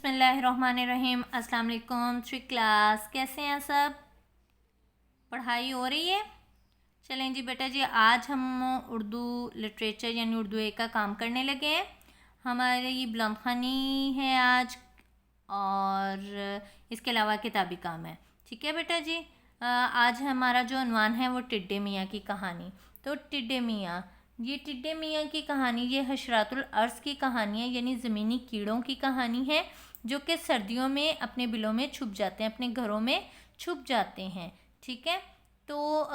बिस्मिल्लाहिर्रहमानिर्रहीम। अस्सलाम वालेकुम। 3 क्लास कैसे हैं सब? पढ़ाई हो रही है? चलें जी बेटा जी, आज हम उर्दू लिटरेचर यानी उर्दू ए का काम करने लगे हैं। हमारी बुलंद ख़ानी है आज और इसके अलावा किताबी काम है। ठीक है बेटा जी। आज हमारा जो उन्वान है वो टिड्डे मियाँ की कहानी। तो टिड्डे मियाँ, ये टिड्डे मियाँ की कहानी ये हशरातुल अर्ज़ की कहानी है, यानी ज़मीनी कीड़ों की कहानी है जो कि सर्दियों में अपने बिलों में छुप जाते हैं, अपने घरों में छुप जाते हैं। ठीक है, तो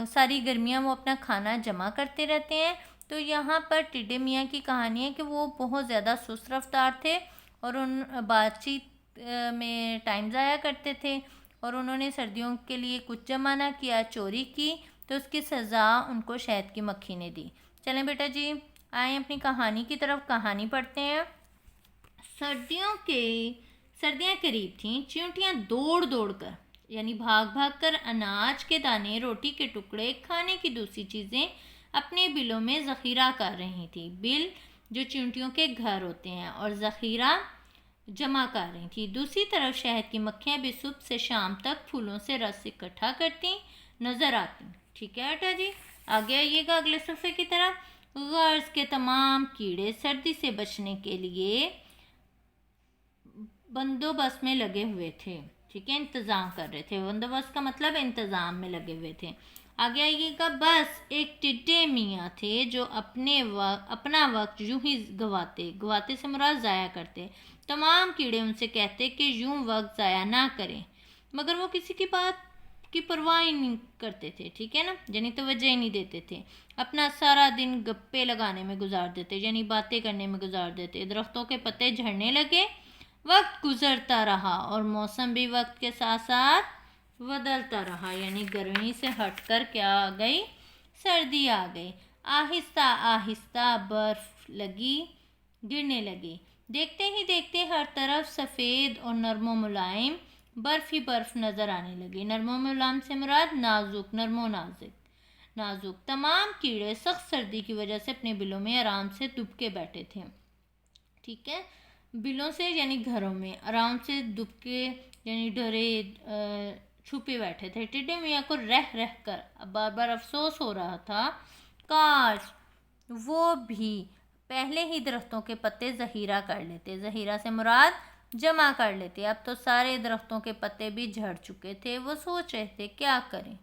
सारी गर्मियाँ वो अपना खाना जमा करते रहते हैं। तो यहाँ पर टिड्डे मियाँ की कहानी है कि वो बहुत ज़्यादा सुस्त रफ्तार थे और उन बातचीत में टाइम ज़ाया करते थे और उन्होंने सर्दियों के लिए कुछ जमा ना किया, चोरी की, तो उसकी सज़ा उनको शहद की मक्खी ने दी। चलें बेटा जी, आए अपनी कहानी की तरफ। कहानी पढ़ते हैं। सर्दियाँ करीब थीं। चींटियाँ दौड़ दौड़ कर यानी भाग भाग कर अनाज के दाने, रोटी के टुकड़े, खाने की दूसरी चीज़ें अपने बिलों में ज़ख़ीरा कर रही थी। बिल जो चींटियों के घर होते हैं और ज़ख़ीरा जमा कर रही थी। दूसरी तरफ शहद की मक्खियाँ भी सुबह से शाम तक फूलों से रस इकट्ठा करती नज़र आती। ठीक है बेटा जी, आगे आइएगा अगले सफ़े की तरफ। गर्ज़ के तमाम कीड़े सर्दी से बचने के लिए बंदोबस्त में लगे हुए थे। ठीक है, इंतज़ाम कर रहे थे। बंदोबस्त का मतलब इंतज़ाम में लगे हुए थे। आगे आइएगा। बस एक टिड्डे मियाँ थे जो अपना वक्त यूं ही गवाते से मुराद ज़ाया करते। तमाम कीड़े उनसे कहते कि यूं वक्त ज़ाया ना करें, मगर वो किसी की बात की परवाह ही नहीं करते थे। ठीक है ना, यानी तवज्जो ही नहीं देते थे। अपना सारा दिन गप्पे लगाने में गुजार देते, यानी बातें करने में गुजार देते। दरख्तों के पत्ते झड़ने लगे, वक्त गुजरता रहा और मौसम भी वक्त के साथ साथ बदलता रहा, यानी गर्मी से हटकर क्या आ गई, सर्दी आ गई। आहिस्ता आहिस्ता बर्फ गिरने लगी। देखते ही देखते हर तरफ सफ़ेद और नरमो मुलायम बर्फ ही बर्फ नज़र आने लगी। नरमो मुलायम से मुराद नाजुक, नरमो नाजुक। तमाम कीड़े सख्त सर्दी की वजह से अपने बिलों में आराम से दुबके बैठे थे। ठीक है, बिलों से यानी घरों में आराम से दुबके यानी डरे छुपे बैठे थे। टिड्डे मियाँ को रह रह कर अब बार बार अफसोस हो रहा था, काश वो भी पहले ही दरख्तों के पत्ते ज़ख़ीरा कर लेते। ज़ख़ीरा से मुराद जमा कर लेते। अब तो सारे दरख्तों के पत्ते भी झड़ चुके थे। वो सोच रहे थे क्या करें।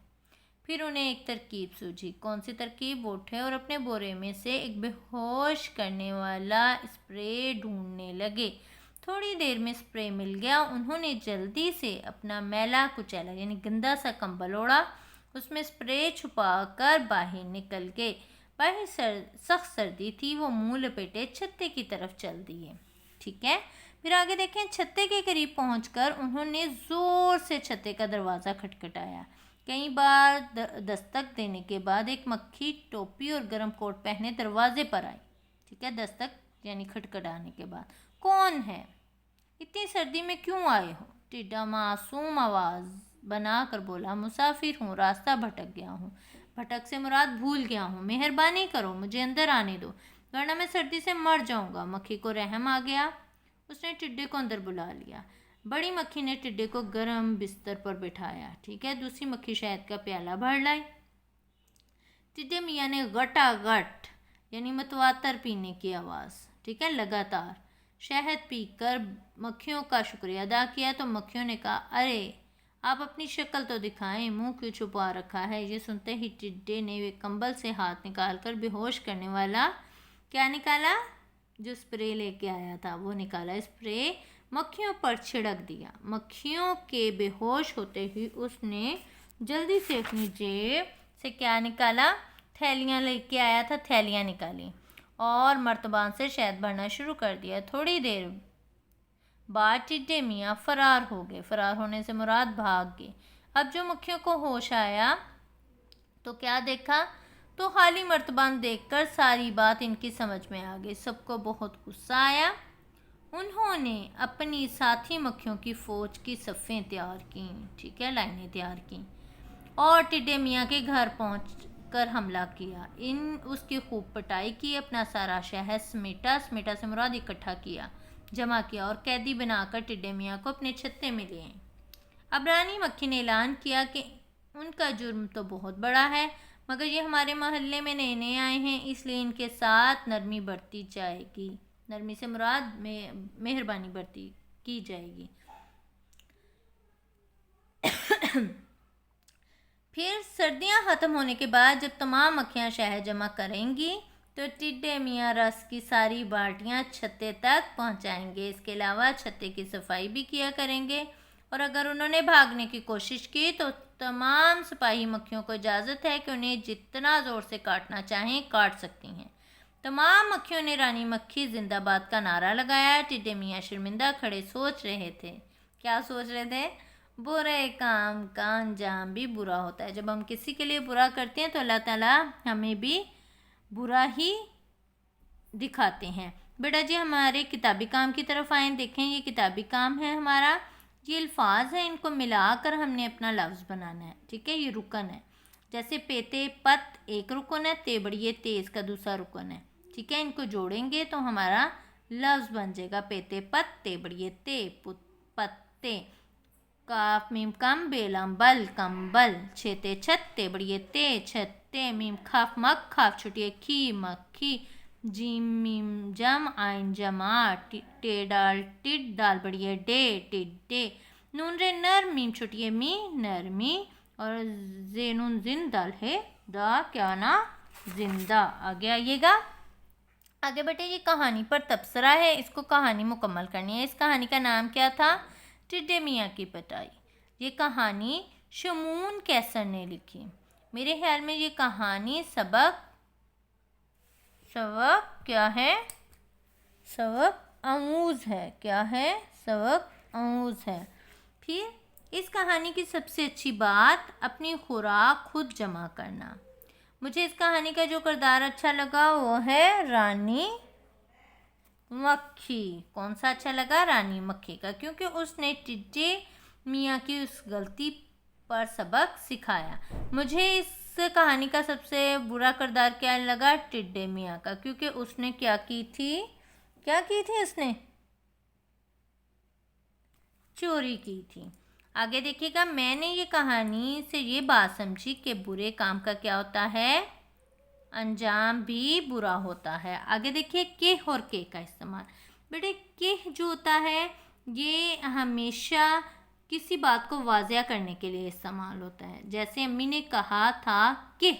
फिर उन्हें एक तरकीब सूझी। कौन सी तरकीब? वो उठे और अपने बोरे में से एक बेहोश करने वाला स्प्रे ढूंढने लगे। थोड़ी देर में स्प्रे मिल गया। उन्होंने जल्दी से अपना मैला कुचैला यानी गंदा सा कंबल ओढ़ा, उसमें स्प्रे छुपा कर बाहर निकल गए। बाहर सख्त सर्दी थी। वो मुंह लपेटे छत्ते की तरफ चल दिए। ठीक है, फिर आगे देखें। छत्ते के करीब पहुंचकर उन्होंने ज़ोर से छत्ते का दरवाज़ा खटखटाया। कई बार दस्तक देने के बाद एक मक्खी टोपी और गर्म कोट पहने दरवाजे पर आई। ठीक है, दस्तक यानी खटखटाने के बाद। कौन है? इतनी सर्दी में क्यों आए हो? टिड्डा मासूम आवाज़ बना कर बोला, मुसाफिर हूँ, रास्ता भटक गया हूँ। भटक से मुराद भूल गया हूँ। मेहरबानी करो, मुझे अंदर आने दो, वरना मैं सर्दी से मर जाऊँगा। मक्खी को रहम आ गया। उसने टिड्डे को अंदर बुला लिया। बड़ी मक्खी ने टिड्डे को गर्म बिस्तर पर बिठाया। ठीक है, दूसरी मक्खी शहद का प्याला भर लाई। टिड्डे मियाँ ने गटागट यानी मतवातर पीने की आवाज़, ठीक है, लगातार शहद पीकर मक्खियों का शुक्रिया अदा किया। तो मक्खियों ने कहा, अरे आप अपनी शक्ल तो दिखाएं, मुंह क्यों छुपा रखा है? ये सुनते ही टिड्डे ने वे कंबल से हाथ निकालकर बेहोश करने वाला क्या निकाला? जो स्प्रे लेके आया था वो निकाला। स्प्रे मक्खियों पर छिड़क दिया। मक्खियों के बेहोश होते ही उसने जल्दी से अपनी जेब से क्या निकाला? थैलियाँ लेके आया था, थैलियाँ निकाली और मर्तबान से शहद भरना शुरू कर दिया। थोड़ी देर बाद टिड्डे मियाँ फरार हो गए। फरार होने से मुराद भाग गए। अब जो मक्खियों को होश आया तो क्या देखा? तो खाली मर्तबान देखकर सारी बात इनकी समझ में आ गई। सबको बहुत गुस्सा आया। उन्होंने अपनी साथी मक्खियों की फ़ौज की सफ़ें तैयार की। ठीक है, लाइनें तैयार की और टिड्डे मियाँ के घर पहुंचकर हमला किया। उसकी खूब पिटाई की, अपना सारा शहद समेटा से मुराद इकट्ठा किया। जमा किया और कैदी बनाकर टिड्डे मियाँ को अपने छत्ते में ले आए। अब रानी मक्खी ने ऐलान किया कि उनका जुर्म तो बहुत बड़ा है, मगर ये हमारे मोहल्ले में नए नए आए हैं, इसलिए इनके साथ नरमी बरती जाएगी। नरमी से मुराद में मेहरबानी बरती की जाएगी। फिर सर्दियां ख़त्म होने के बाद जब तमाम मक्खियाँ शहद जमा करेंगी तो टिड्डे मियाँ रस की सारी बाल्टियाँ छत्ते तक पहुँचाएंगे। इसके अलावा छत्ते की सफाई भी किया करेंगे, और अगर उन्होंने भागने की कोशिश की तो तमाम सिपाही मक्खियों को इजाज़त है कि उन्हें जितना ज़ोर से काटना चाहें काट सकती हैं। तमाम मक्खियों ने रानी मक्खी जिंदाबाद का नारा लगाया। टिड्डे मियाँ शर्मिंदा खड़े सोच रहे थे। क्या सोच रहे थे? बुरे काम का अंजाम भी बुरा होता है। जब हम किसी के लिए बुरा करते हैं तो अल्लाह ताला हमें भी बुरा ही दिखाते हैं। बेटा जी हमारे किताबी काम की तरफ आए, देखें ये किताबी काम है हमारा। ये अल्फाज हैं, इनको मिलाकर हमने अपना लफ्ज़ बनाना है। ठीक है, ये रुकन है। जैसे पेते पत एक रुकन है, ते बड़िए ते इसका दूसरा रुकन है। ठीक है, इनको जोड़ेंगे तो हमारा लफ्ज़ बन जाएगा पेते पत ते बड़िए ते पुत पत्ते। काफ मीम कम बेलम बल कंबल छेते छत्ते बड़िए ते छत्ते। मीम खाफ मक खाफ छुटिए खी मक्खी। जीम मीम जम आइन जमा टे डाल टिड डाल बड़िए डे टिड्डे। नून रे नर मीम छुटिए मी नरमी, और जेनून जिन दाल है दा क्या ना जिंदा। आगे आइएगा। आगे बेटे ये कहानी पर तबसरा है, इसको कहानी मुकम्मल करनी है। इस कहानी का नाम क्या था? टिड्डे मियाँ की पिटाई। ये कहानी शमून कैसर ने लिखी। मेरे ख्याल में ये कहानी सबक क्या है? सबक आमूज है। क्या है? सबक आमूज है। फिर इस कहानी की सबसे अच्छी बात अपनी खुराक खुद जमा करना। मुझे इस कहानी का जो किरदार अच्छा लगा वो है रानी मक्खी। कौन सा अच्छा लगा? रानी मक्खी का, क्योंकि उसने टिड्डे मियाँ की उस गलती पर सबक सिखाया। मुझे इस कहानी का सबसे बुरा किरदार क्या लगा? टिड्डे मियाँ का, क्योंकि उसने क्या की थी? उसने चोरी की थी। आगे देखिएगा। मैंने ये कहानी से ये बात समझी कि बुरे काम का क्या होता है? अंजाम भी बुरा होता है। आगे देखिए के और के का इस्तेमाल। बेटे के जो होता है ये हमेशा किसी बात को वाज़िया करने के लिए इस्तेमाल होता है। जैसे अम्मी ने कहा था कि,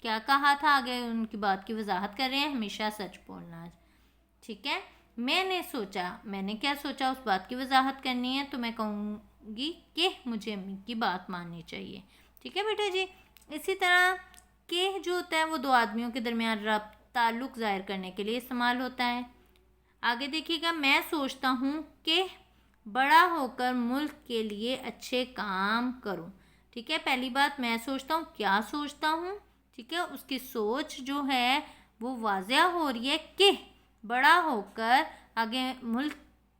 क्या कहा था? आगे उनकी बात की वजाहत कर रहे हैं। हमेशा सच बोलना। ठीक है, मैंने क्या सोचा उस बात की वजाहत करनी है, तो मैं कहूँगी कि मुझे अम्मी की बात माननी चाहिए। ठीक है बेटा जी। इसी तरह के जो होता है वो दो आदमियों के दरमियान रब्त ताल्लुक़ ज़ाहिर करने के लिए इस्तेमाल होता है। आगे देखिएगा। मैं सोचता हूँ कि बड़ा होकर मुल्क के लिए अच्छे काम करूँ। ठीक है, पहली बात मैं सोचता हूँ, क्या सोचता हूँ। ठीक है, उसकी सोच जो है वो वाज़िया हो रही है कि बड़ा होकर आगे मुल्क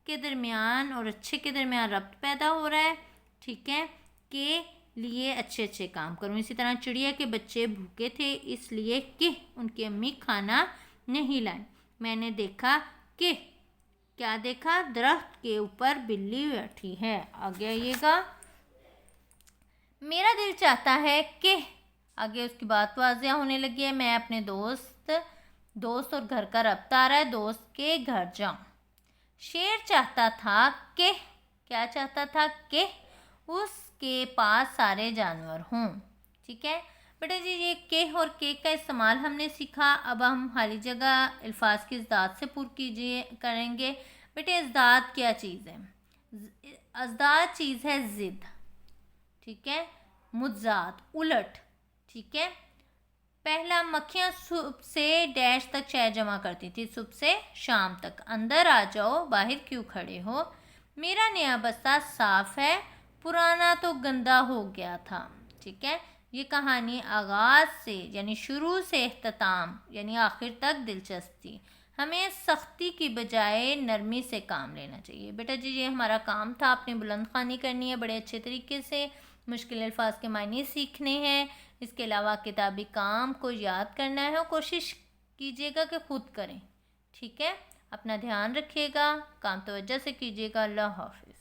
के दरमियान और अच्छे के दरमियान रब्त पैदा हो रहा है। ठीक है, के लिए अच्छे अच्छे काम करूँ। इसी तरह चिड़िया के बच्चे भूखे थे इसलिए कि उनकी अम्मी खाना नहीं लाई। मैंने देखा कि, क्या देखा? दरख्त के ऊपर बिल्ली बैठी है। आगे आइएगा। मेरा दिल चाहता है कि, आगे उसकी बात वाज़िया होने लगी है। मैं अपने दोस्त और घर का रब्त आ रहा है, दोस्त के घर जाऊँ। शेर चाहता था कि, क्या चाहता था? कि उसके पास सारे जानवर हों। ठीक है बेटा जी, ये के और के का इस्तेमाल हमने सीखा। अब हम खाली जगह अल्फाज की इज़दाद से पूरी करेंगे। बेटे इज़दाद क्या चीज़ है? इज़दाद चीज़ है ज़िद। ठीक है, मुज़ाद उलट। ठीक है, पहला मक्खियाँ सुबह से डैश तक शहद जमा करती थी, सुबह से शाम तक। अंदर आ जाओ, बाहर क्यों खड़े हो? मेरा नया बस्ता साफ़ है, पुराना तो गंदा हो गया था। ठीक है, ये कहानी आगाज़ से यानी शुरू से इख्तिताम यानी आखिर तक दिलचस्प थी। हमें सख्ती की बजाय नरमी से काम लेना चाहिए। बेटा जी ये हमारा काम था, आपने बुलंद ख़्वानी करनी है बड़े अच्छे तरीके से, मुश्किल अल्फाज के मायने सीखने हैं। इसके अलावा किताबी काम को याद करना है और कोशिश कीजिएगा कि खुद करें। ठीक है, اپنا دھیان رکھیے گا، کام توجہ سے کیجیے گا۔ اللہ حافظ۔